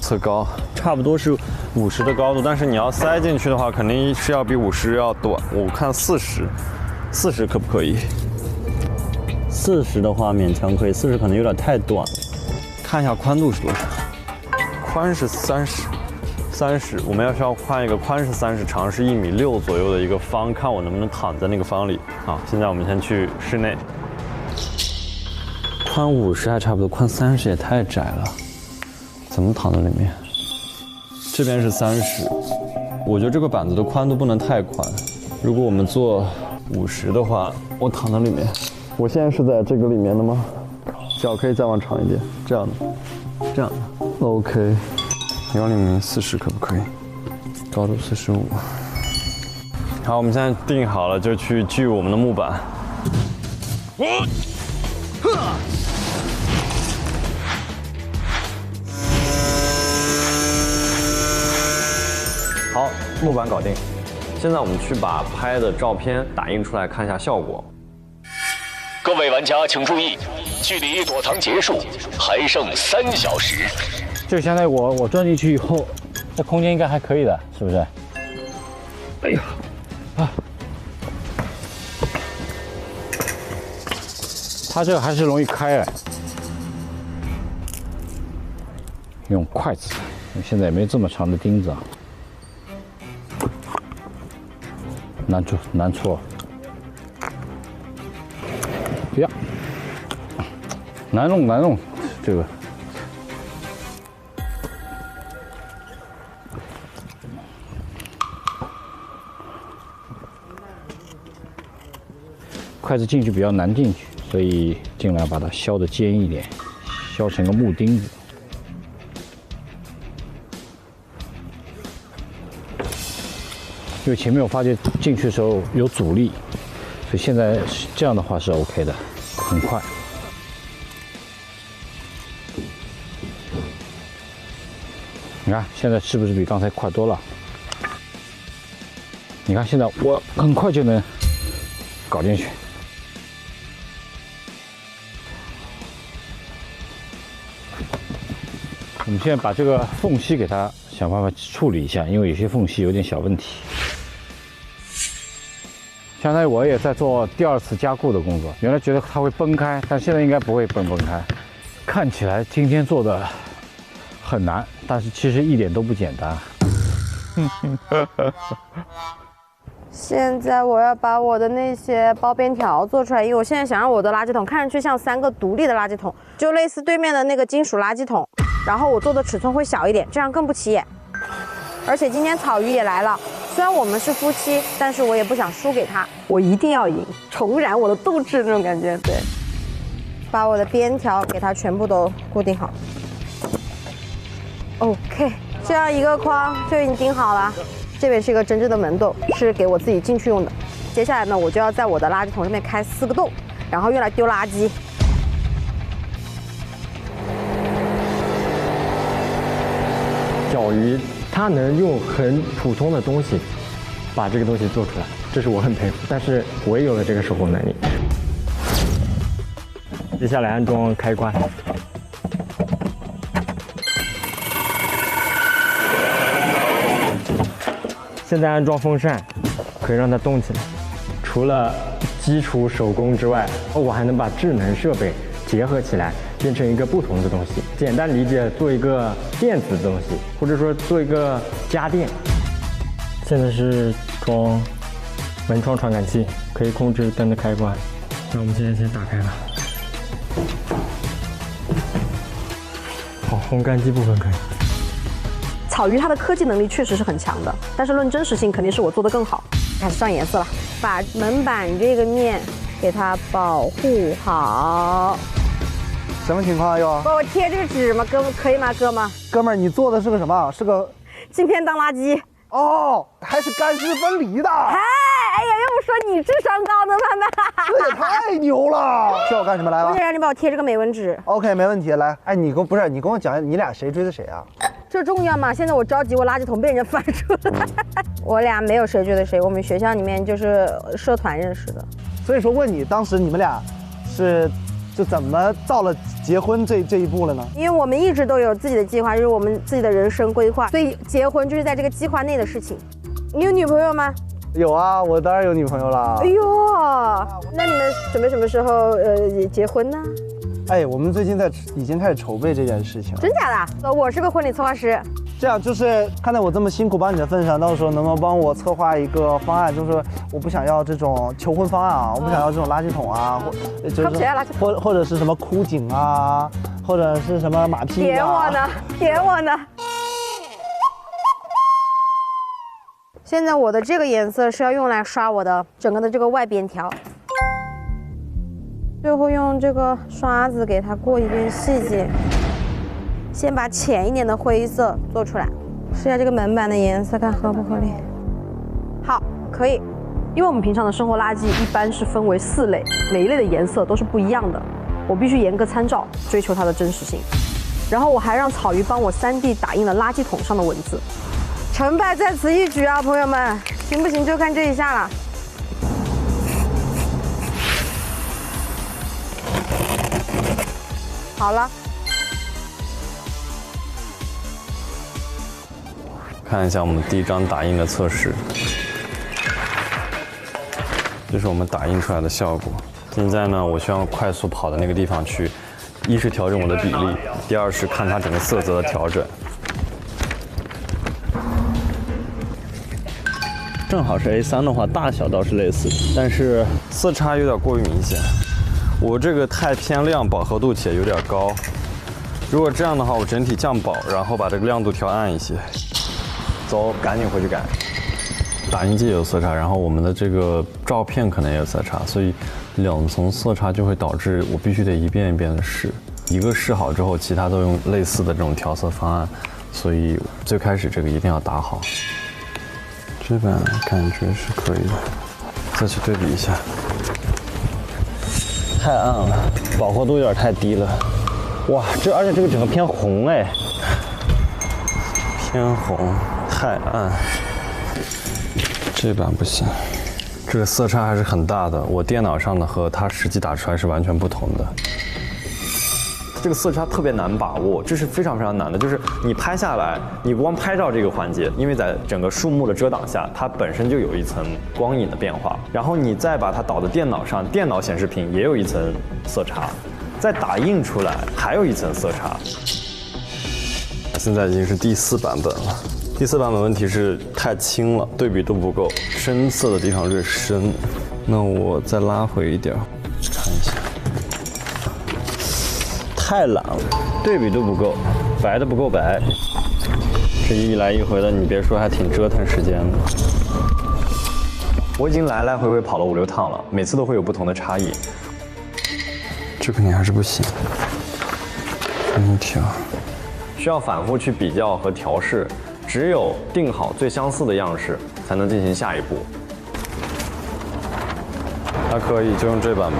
测高，差不多是50的高度，但是你要塞进去的话，肯定是要比50要短。我看40可不可以？40的话勉强可以，40可能有点太短了。看一下宽度是多少？宽是30，我们要换一个宽是30，长是1.6米左右的一个方，看我能不能躺在那个方里。好，现在我们先去室内。宽50还差不多，宽30也太窄了，怎么躺在里面？这边是30，我觉得这个板子的宽度不能太宽。如果我们做50的话，我躺在里面。我现在是在这个里面的吗？脚可以再往长一点，这样的 ，OK。1.0040可不可以？高度45。好，我们现在定好了，就去锯我们的木板。好，木板搞定。现在我们去把拍的照片打印出来，看一下效果。各位玩家请注意，距离躲藏结束还剩3小时。就相当于我钻进去以后，这空间应该还可以的，是不是？哎呀，啊，它这个还是容易开哎。用筷子，现在也没这么长的钉子啊，难戳。呀，难弄，这个。筷子进去比较难进去，所以尽量把它削得尖一点，削成个木钉子。因为前面我发觉进去的时候有阻力，所以现在这样的话是 OK 的，很快。你看现在是不是比刚才快多了？你看现在我很快就能搞进去。我们现在把这个缝隙给它想办法处理一下，因为有些缝隙有点小问题。相当于我也在做第2次加固的工作，原来觉得它会崩开，但现在应该不会崩开。看起来今天做的很难，但是其实一点都不简单。现在我要把我的那些包边条做出来，因为我现在想让我的垃圾桶看上去像3个独立的垃圾桶，就类似对面的那个金属垃圾桶，然后我做的尺寸会小一点，这样更不起眼。而且今天草鱼也来了，虽然我们是夫妻，但是我也不想输给他，我一定要赢，重燃我的斗志那种感觉。对，把我的边条给它全部都固定好。OK， 这样一个框就已经钉好了。这边是一个真正的门洞，是给我自己进去用的。接下来呢，我就要在我的垃圾桶上面开4个洞，然后用来丢垃圾。小鱼它能用很普通的东西把这个东西做出来，这是我很佩服。但是我也有了这个手工能力。接下来安装开关。现在安装风扇，可以让它动起来。除了基础手工之外，我还能把智能设备结合起来，变成一个不同的东西。简单理解，做一个电子的东西，或者说做一个家电。现在是装门窗传感器，可以控制灯的开关。那我们现在先打开吧。好，烘干机部分可以。草鱼它的科技能力确实是很强的，但是论真实性肯定是我做的更好。开始上颜色了，把门板这个面给它保护好。什么情况又？帮我贴这个纸吗？可以吗，哥们？哥们儿，你做的是个什么？是个镜片当垃圾。哦，还是干湿分离的。哎呀，要不说你智商高呢，曼曼。这也太牛了！需要我干什么来吧？我得让你帮我贴这个美纹纸。OK， 没问题。来，哎，你跟我讲，你俩谁追的谁啊？这重要吗？现在我着急，我垃圾桶被人家翻出来。我俩没有谁追的谁，我们学校里面就是社团认识的。所以说问你，当时你们俩是就怎么到了结婚这一步了呢？因为我们一直都有自己的计划，就是我们自己的人生规划，所以结婚就是在这个计划内的事情。你有女朋友吗？有啊，我当然有女朋友了。哎呦，那你们准备什么时候结婚呢？哎，我们最近已经开始筹备这件事情了。真假的？我是个婚礼策划师。这样就是看在我这么辛苦帮你的份上，到时候能不能帮我策划一个方案？就是我不想要这种求婚方案啊，我不想要这种垃圾桶啊，或者是什么枯井啊，或者是什么马屁。点我呢，点我呢。现在我的这个颜色是要用来刷我的整个的这个外边条，最后用这个刷子给它过一遍细节。先把浅一点的灰色做出来，试一下这个门板的颜色，看合不合理。好，可以。因为我们平常的生活垃圾一般是分为4类，每一类的颜色都是不一样的，我必须严格参照，追求它的真实性。然后我还让草鱼帮我3D 打印了垃圾桶上的文字，成败在此一举啊，朋友们，行不行就看这一下了。好了。看一下我们第一张打印的测试，这是我们打印出来的效果。现在呢，我需要快速跑到那个地方去，一是调整我的比例，第二是看它整个色泽的调整。正好是 A3 的话，大小倒是类似，但是色差有点过于明显。我这个太偏亮，饱和度且有点高。如果这样的话，我整体降饱，然后把这个亮度调暗一些。走，赶紧回去改。打印机也有色差，然后我们的这个照片可能也有色差，所以2层色差就会导致我必须得一遍一遍的试。一个试好之后，其他都用类似的这种调色方案，所以最开始这个一定要打好。这版感觉是可以的，再去对比一下。太暗了，饱和度有点太低了。哇，而且这个整个偏红哎，偏红。太暗，这版不行，这个色差还是很大的。我电脑上的和它实际打出来是完全不同的。这个色差特别难把握，这是非常非常难的。就是你拍下来，你光拍照这个环节，因为在整个树木的遮挡下，它本身就有一层光影的变化，然后你再把它导到电脑上，电脑显示屏也有一层色差，再打印出来还有一层色差。现在已经是第4版本了。第4版本问题是太轻了，对比度不够，深色的地方略深。那我再拉回一点，看一下，太蓝了，对比度不够，白的不够白。这一来一回的，你别说，还挺折腾时间的。我已经来来回回跑了5、6趟了，每次都会有不同的差异。这肯定还是不行，重新调，需要反复去比较和调试。只有定好最相似的样式，才能进行下一步。还可以，就用这版吧。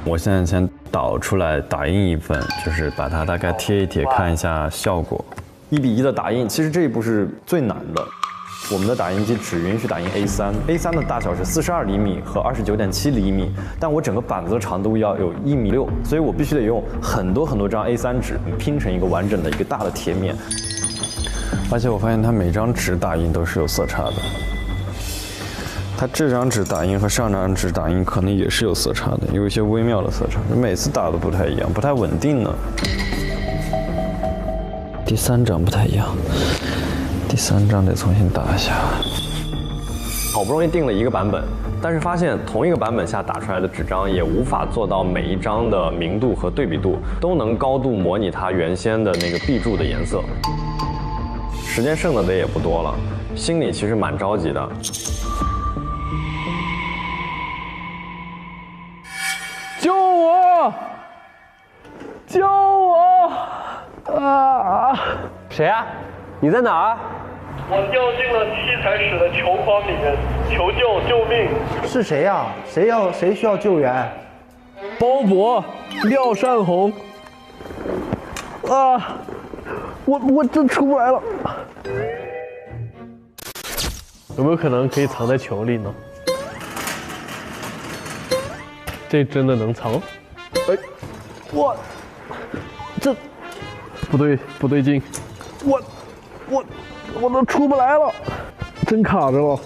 我现在先导出来打印一份，就是把它大概贴一贴，看一下效果。1比1的打印，其实这一步是最难的。我们的打印机只允许打印 A3 的大小是42厘米和29.7厘米，但我整个板子的长度要有1.6米，所以我必须得用很多张 A3 纸拼成一个完整的一个大的贴面。而且我发现它每张纸打印都是有色差的，它这张纸打印和上张纸打印可能也是有色差的，有一些微妙的色差，每次打的不太一样，不太稳定呢。第3张不太一样。第3张得重新打一下。好不容易定了一个版本，但是发现同一个版本下打出来的纸张也无法做到每一张的明度和对比度都能高度模拟它原先的那个壁柱的颜色。时间剩的也不多了，心里其实蛮着急的。救我！救我！啊！谁呀？你在哪儿？我掉进了器材室的球筐里面，求救！救命！是谁呀？谁需要救援？包勃，廖善红。啊！我真出不来了。有没有可能可以藏在球里呢？这真的能藏？哎，我这不对劲，我都出不来了，真卡着了，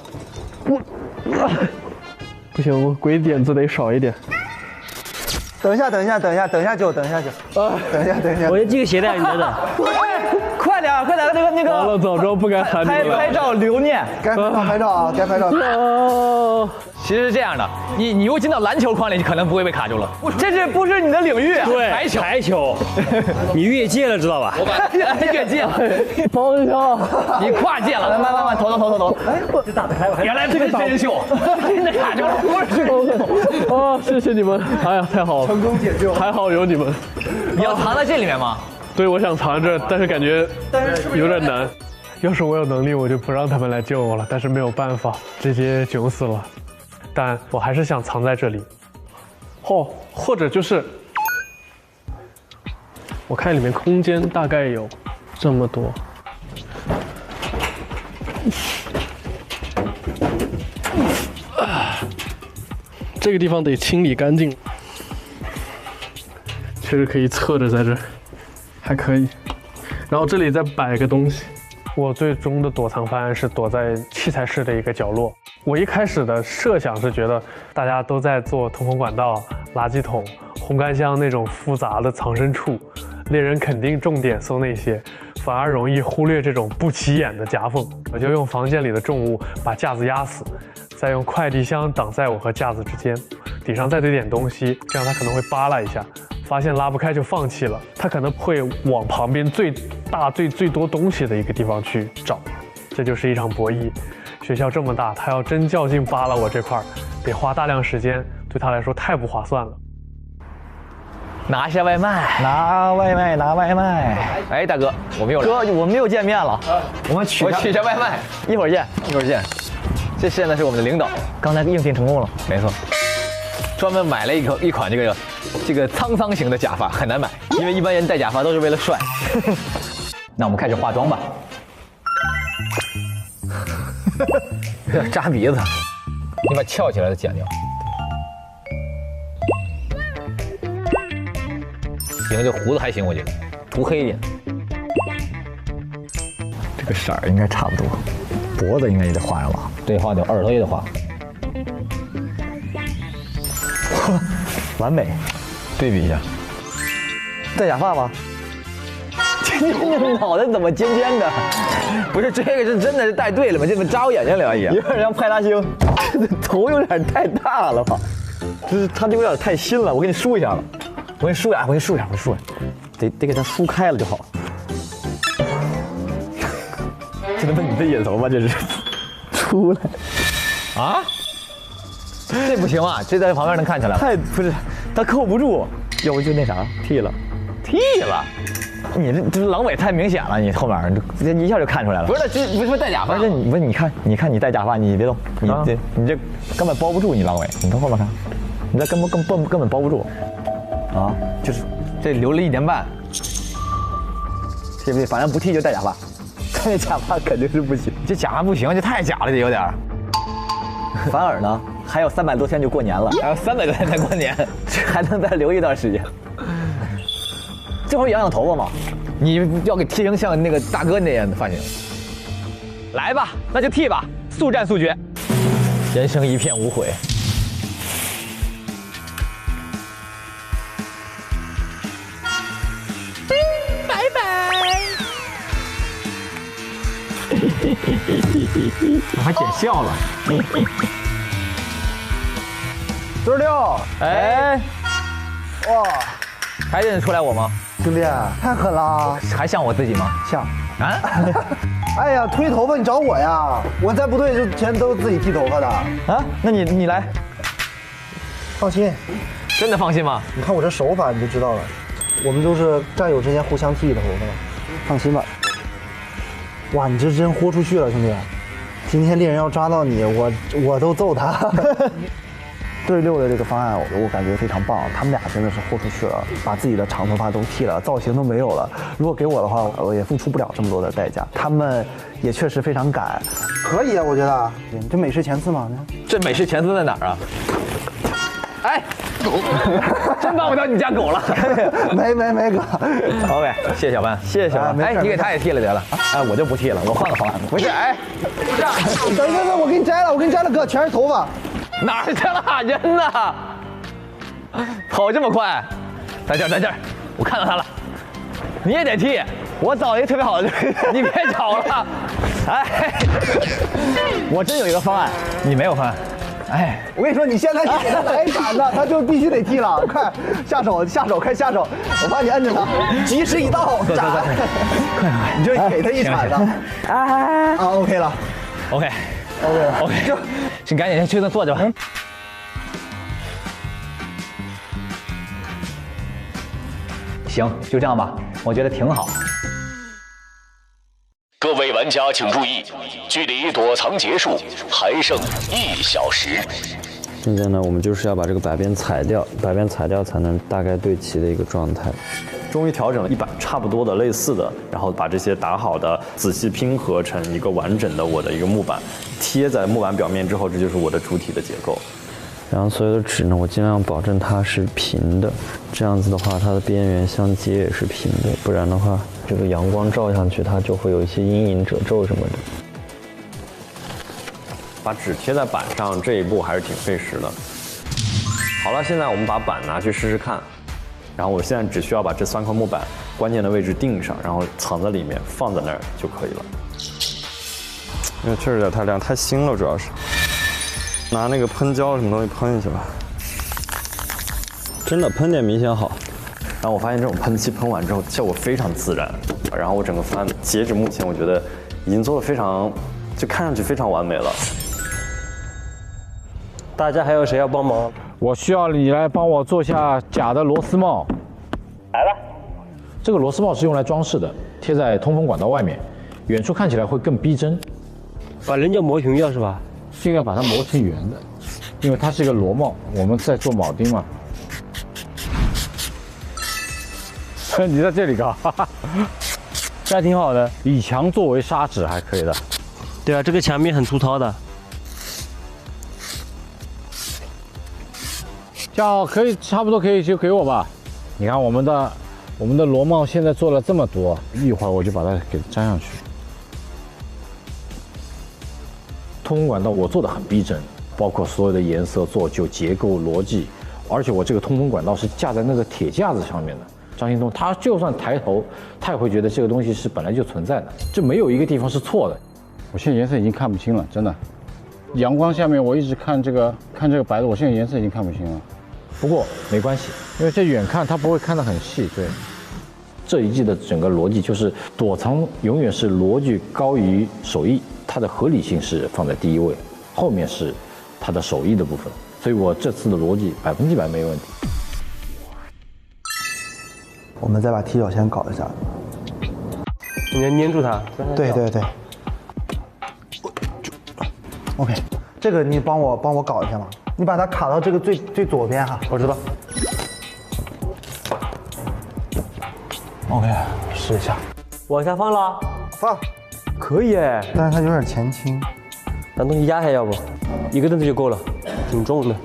不行，我鬼点子得少一点。等一下就，等一下，我这个鞋带你等等。快点，那个。完了，早知道不该喊你了。拍照留念。该拍照啊，该拍照。其实是这样的，你又进到篮球框里，可能不会被卡住了。这不是你的领域啊，对，排球，你越界了，知道吧？越界了，帮一下，你跨界了，慢，投。哎，这打得开吧？原来这个真秀，真的卡住了，不是。啊，谢谢你们，哎呀，太好了，成功解救，还好有你们。你要藏在这里面吗？对，我想藏着，但是感觉有点难。要是我有能力，我就不让他们来救我了，但是没有办法，直接囧死了。但我还是想藏在这里，或者就是我看里面空间大概有这么多，这个地方得清理干净，确实可以侧着在这，还可以。然后这里再摆个东西。我最终的躲藏方案是躲在器材室的一个角落。我一开始的设想是觉得大家都在做通风管道、垃圾桶、烘干箱那种复杂的藏身处，猎人肯定重点搜那些，反而容易忽略这种不起眼的夹缝。我就用房间里的重物把架子压死，再用快递箱挡在我和架子之间，底上再堆点东西，这样它可能会扒拉一下。发现拉不开就放弃了，他可能会往旁边最大最多东西的一个地方去找，这就是一场博弈。学校这么大，他要真较劲扒拉我这块儿，得花大量时间，对他来说太不划算了。拿下外卖，拿外卖。哎，大哥，我们又来哥，我们又见面了，我取一下外卖，一会儿见。这现在是我们的领导，刚才应聘成功了，没错。专门买了一款这个沧桑型的假发，很难买，因为一般人戴假发都是为了帅。那我们开始化妆吧。扎鼻子，你把翘起来的剪掉。行，这胡子还行，我觉得涂黑一点。这个色儿应该差不多，脖子应该也得画上吧？对，画掉，耳朵也得画。完美，对比一下。戴假发吗？这脑袋怎么尖尖的？不是，这个是真的是戴对了吗？这么扎我眼睛里而已。有点像派大星，这头有点太大了吧？就是它有点太新了，我给你梳一下了。我给你梳一下，得给它梳开了就好。这他妈你的眼头吧，这是出来啊？这不行啊，这在旁边能看起来。不是，它扣不住，要不就那啥剃了。你这狼尾太明显了，你后面这一下就看出来了。不是，这不是戴假发？不是你看你戴假发，你别动，你这根本包不住你狼尾，你从后面看，你这根本包不住。啊，就是这留了1年半，对不对？反正不剃就戴假发，戴假发肯定是不行。这假发不行，这太假了，这有点。反而呢，还有300多天就过年了，还有300多天才过年，还能再留一段时间。这会养头发吗？你要给剃成像那个大哥那样的发型。来吧，那就剃吧，速战速决，人生一片无悔。拜拜。我还见笑了。96，哎，哇，还认得出来我吗？兄弟，太狠了！还像我自己吗？像啊！哎呀，推头发你找我呀！我在部队就全都自己剃头发的啊。那你来，放心，真的放心吗？你看我这手法你就知道了，我们都是战友之间互相剃头发，放心吧。哇，你这真豁出去了，兄弟！今天猎人要抓到你，我都揍他。对6的这个方案，我感觉非常棒。他们俩真的是豁出去了，把自己的长头发都剃了，造型都没有了。如果给我的话，我也付出不了这么多的代价。他们也确实非常敢，可以啊，我觉得这美式前刺嘛。这美式前刺在哪儿啊？哎，真帮不了你家狗了。没哥。OK， 谢谢小班，谢谢小班。哎，你给他也剃了得了。哎，我就不剃了，我换个方案。不是，哎，不是，等，我给你摘了，哥，全是头发。哪儿去了？人呢？跑这么快？在这儿，我看到他了。你也得剃。我找一个特别好的，你别找了。哎，我真有一个方案，你没有方案。哎，我跟你说，你现在给他来一铲子，他就必须得剃了。快下手，快下手！我帮你摁着他，及时一到，快，你就给他一铲子。OK 了 ，OK，请赶紧去那坐着吧。行，就这样吧，我觉得挺好。各位玩家请注意，距离躲藏结束还剩1小时。现在呢，我们就是要把这个摆边踩掉，才能大概对齐的一个状态。终于调整了一版差不多的类似的，然后把这些打好的仔细拼合成一个完整的我的一个木板，贴在木板表面之后，这就是我的主体的结构。然后所有的纸呢，我尽量保证它是平的，这样子的话，它的边缘相接也是平的，不然的话，这个阳光照上去，它就会有一些阴影褶皱什么的。把纸贴在板上这一步还是挺费时的。好了，现在我们把板拿去试试看。然后我现在只需要把这3块木板关键的位置定上，然后藏在里面，放在那儿就可以了。因为确实有点太亮，太新了，主要是。拿那个喷胶什么东西喷一下吧，真的喷点明显好。然后我发现这种喷漆喷完之后效果非常自然，然后我整个方案截止目前我觉得已经做得非常，就看上去非常完美了。大家还有谁要帮忙？我需要你来帮我做下假的螺丝帽。来了，这个螺丝帽是用来装饰的，贴在通风管道外面，远处看起来会更逼真。把人家模型要是吧？尽量把它磨成圆的，因为它是一个螺帽，我们在做铆钉嘛。你在这里搞，这还挺好的，以墙作为砂纸还可以的。对啊，这个墙面很粗糙的。可以，差不多可以就给我吧。你看我们的螺帽现在做了这么多，一会儿我就把它给粘上去。通风管道我做的很逼真，包括所有的颜色、做旧、结构、逻辑，而且我这个通风管道是架在那个铁架子上面的。张新东他就算抬头，他也会觉得这个东西是本来就存在的，这没有一个地方是错的。我现在颜色已经看不清了，真的。阳光下面我一直看这个白的，我现在颜色已经看不清了。不过没关系，因为这远看它不会看得很细。对，这一季的整个逻辑就是躲藏永远是逻辑高于手艺。它的合理性是放在第一位，后面是它的手艺的部分，所以我这次的逻辑100%没问题。我们再把踢脚先搞一下，你要粘住它。对。OK， 这个你帮我搞一下嘛，你把它卡到这个最左边哈。我知道。OK， 试一下。往下放了。放。可以哎，但是它有点前倾，拿东西压下要不？一个凳子就够了，挺重的。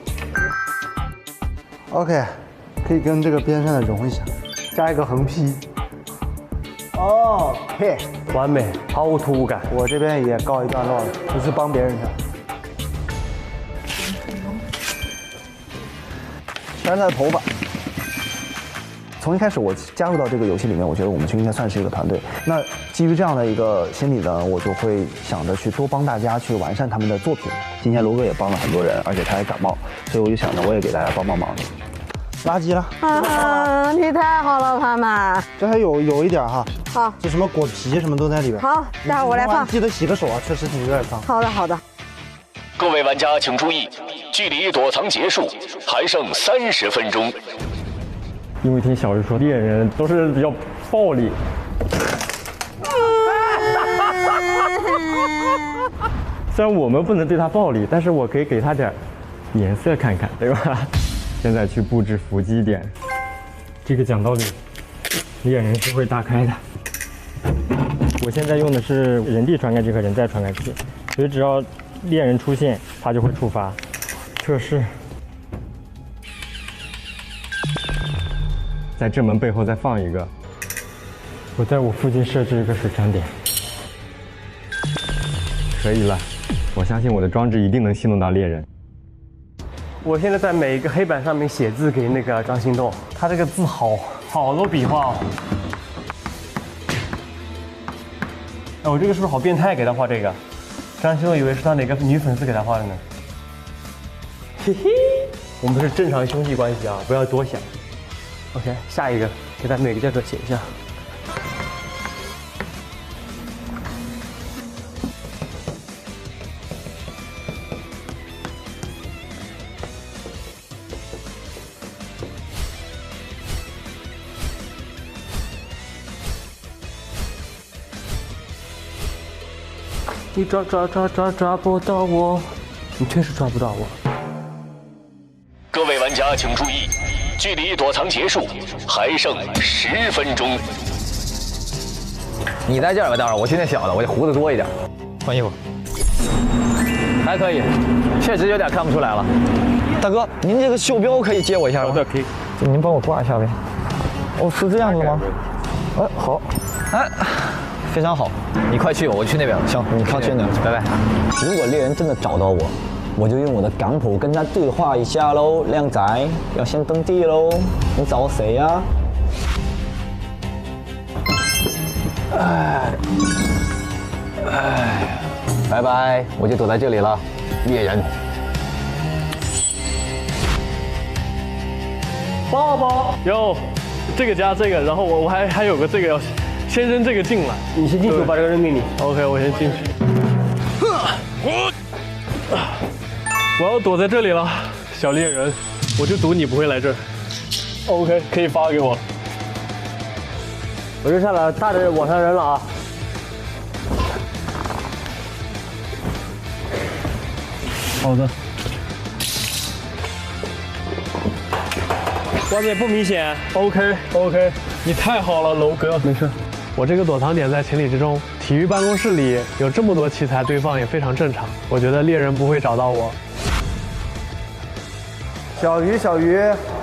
OK， 可以跟这个边上的融一下，加一个横劈。OK， 完美，毫无突兀感。我这边也告一段落了，不是帮别人的，全是他的头发。从一开始我加入到这个游戏里面，我觉得我们就应该算是一个团队。那基于这样的一个心理呢，我就会想着去多帮大家去完善他们的作品。今天罗哥也帮了很多人，而且他还感冒，所以我就想着我也给大家帮忙。垃圾了啊！你太好了，潘妈。这还有一点哈。好。这什么果皮什么都在里边。好，待会儿我来放。记得洗个手啊，确实挺有点脏。好的。各位玩家请注意，距离躲藏结束还剩30分钟。因为听小鱼说猎人都是比较暴力。虽然我们不能对他暴力，但是我可以给他点颜色看看，对吧？现在去布置伏击点，这个讲道理，猎人是会打开的。我现在用的是人地传感器和人在传感器，所以只要猎人出现，它就会触发测试。在正门背后再放一个。我在我附近设置一个水trang点，可以了。我相信我的装置一定能戏弄到猎人。我现在在每一个黑板上面写字给那个张心动，他这个字好多笔画哦。哎，我这个是不是好变态？给他画这个，张心动以为是他哪个女粉丝给他画的呢？嘿嘿，我们是正常兄弟关系啊，不要多想。OK， 下一个给他每个价格写一下。你抓不到我，你确实抓不到我。各位玩家请注意，距离躲藏结束还剩10分钟。你在这儿吧，待会儿我去那小的，我这胡子多一点。换衣服，还可以，确实有点看不出来了。大哥，您这个袖标可以借我一下吗？可以。您帮我挂一下呗。哦，是这样子吗？哎，好，哎。非常好，你快去，我去那边。行，你靠近点，拜拜。如果猎人真的找到我，我就用我的港普跟他对话一下喽。靓仔，要先登记喽。你找谁呀？拜拜，我就躲在这里了，猎人。抱抱，有这个加这个，然后我还有个这个要。先扔这个进来，你先进去，我把这个扔给你。OK， 我先进去。我要躲在这里了，小猎人，我就赌你不会来这儿。OK， 可以发给我。我扔下来，大的往上扔了啊。好的。外面不明显。OK， 你太好了，楼哥。没事。我这个躲藏点在情理之中，体育办公室里有这么多器材堆放也非常正常，我觉得猎人不会找到我。小鱼，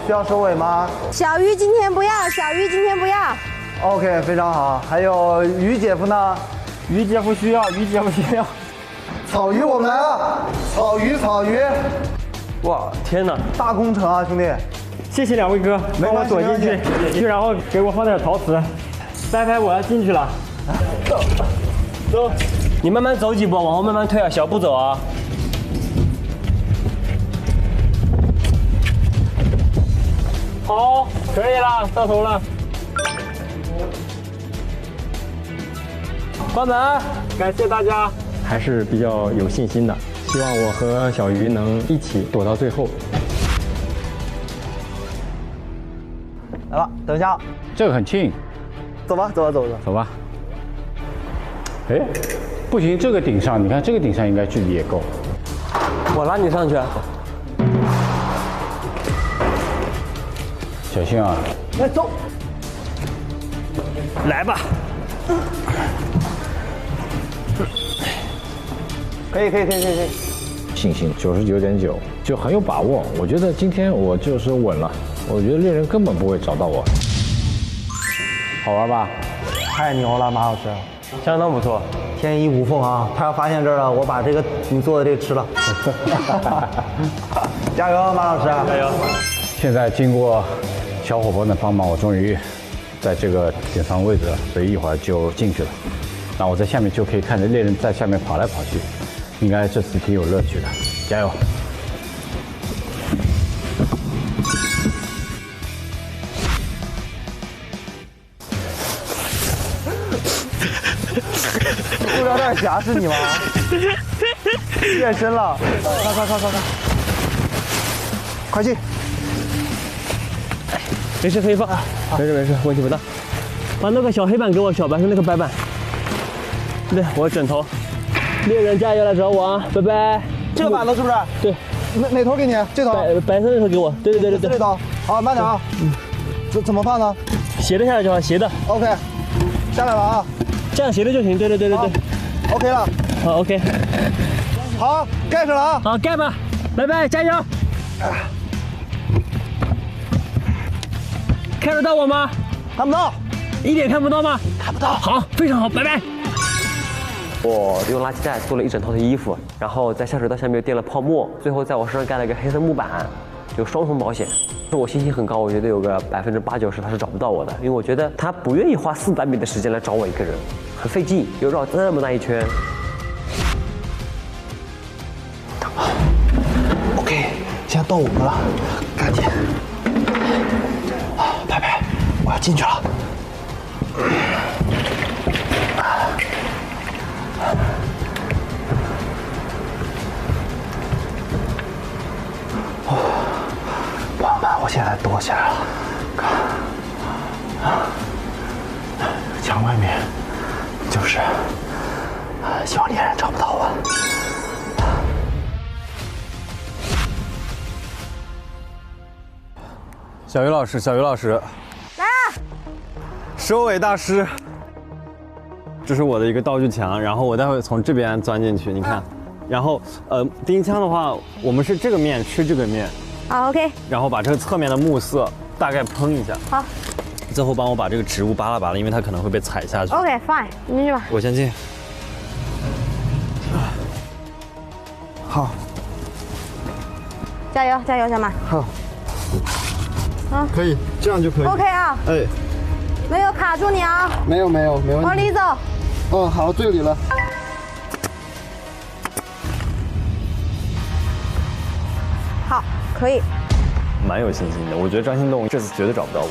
需要收尾吗？小鱼今天不要。OK， 非常好。还有于姐夫呢？于姐夫需要。草鱼，我们来了。草鱼。哇，天哪，大工程啊，兄弟！谢谢两位哥，帮我躲进去，然后给我放点陶瓷。拜，我要进去了。走，你慢慢走几步，往后慢慢退啊，小步走啊。好，可以了，到头了。关门，感谢大家。还是比较有信心的，希望我和小鱼能一起躲到最后。来吧，等一下。这个很轻。走吧。哎，不行，这个顶上，你看这个顶上应该距离也够。我拉你上去。小心啊！来走。来吧。可以。信心99.9，就很有把握。我觉得今天我就是稳了，我觉得猎人根本不会找到我。好玩吧？太牛了，马老师，相当不错，天衣无缝啊！他要发现这儿了，我把这个你做的这个吃了。加油，马老师！加油！现在经过小伙伴的帮忙，我终于在这个顶上位置了，所以一会儿就进去了。那我在下面就可以看着猎人在下面跑来跑去，应该这次挺有乐趣的。加油！塑料袋侠是你吗？变身了！快去！没事可以放，没事，问题不大。把那个小黑板给我，小白是那个白板。对，我枕头。猎人加油来找我啊！拜拜。这个板子是不是？对。哪头给你？这头。白色那头给我。对。这头。好，慢点啊。怎么放呢？斜着下来就好，斜的。OK。下来了啊。这样斜的就行。对。OK 了。好 OK。好，盖上了啊。好，盖吧。拜拜，加油。看得到我吗？看不到，一点看不到吗？看不到。好，非常好，拜拜。我用垃圾袋做了一整套的衣服，然后在下水道下面又垫了泡沫，最后在我身上盖了一个黑色木板，有双重保险。我信心很高，我觉得有个80%-90%他是找不到我的，因为我觉得他不愿意花400米的时间来找我一个人，很费劲，又绕这么大一圈。OK， 现在到我们了，赶紧！拍拍，我要进去了。朋友们，我现在躲起来了，看，墙外面就是，希望猎人找不到我。小鱼老师，小鱼老师，来啊！收尾大师，这是我的一个道具墙，然后我待会从这边钻进去，你看，然后钉枪的话，我们是这个面吃这个面，好 ，OK， 然后把这个侧面的木色大概烹一下，好，最后帮我把这个植物扒拉扒拉，因为它可能会被踩下去。 OK fine， 你进去吧。我先进。好，加油加油，小马。好。啊，可以，这样就可以。 OK 啊。哎，没有卡住你啊。没有，没问题。往里走。嗯，好，对里了。好，可以。蛮有信心的，我觉得张心动这次绝对找不到我。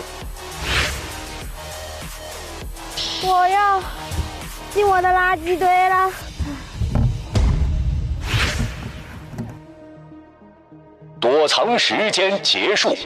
我要进我的垃圾堆了。躲藏时间结束。